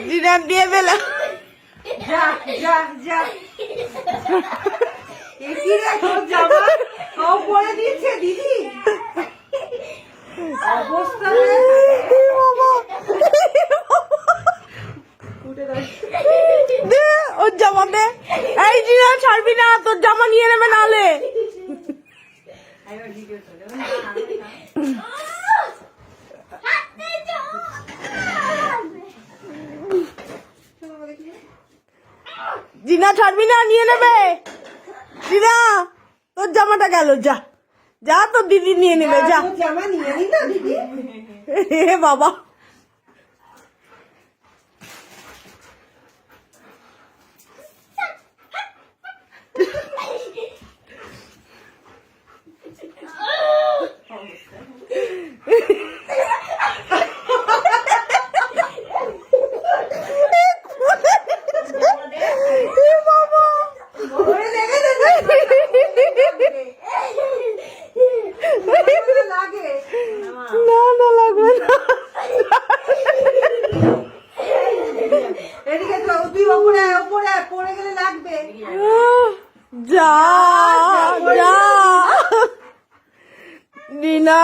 দিনা দিয়ে পেলাম। যা যা যা একই রে তোর জামা ও পরে দিয়েছে দিদি অবস্থা রে বাবা উঠে দাঁড়িয়ে দে ওর জামা দে। এই দিনা ছাড়বি না, তোর জামা নিয়ে নেবে নালে। আইবা ভিডিও চলে জিনা ছাড়বি না, নিয়ে নেবে। জিনা তোর জামাটা গেল, যা যা তোর দিদি নিয়ে নেবে, যা। তোর জামা নিয়ে নিল দিদি হে বাবা ওরে লেগে দে লাগে না না লাগবে না। এদিকে তো তুই ওপরে ওপরে পড়ে গেলে লাগবে যা যা দিনা।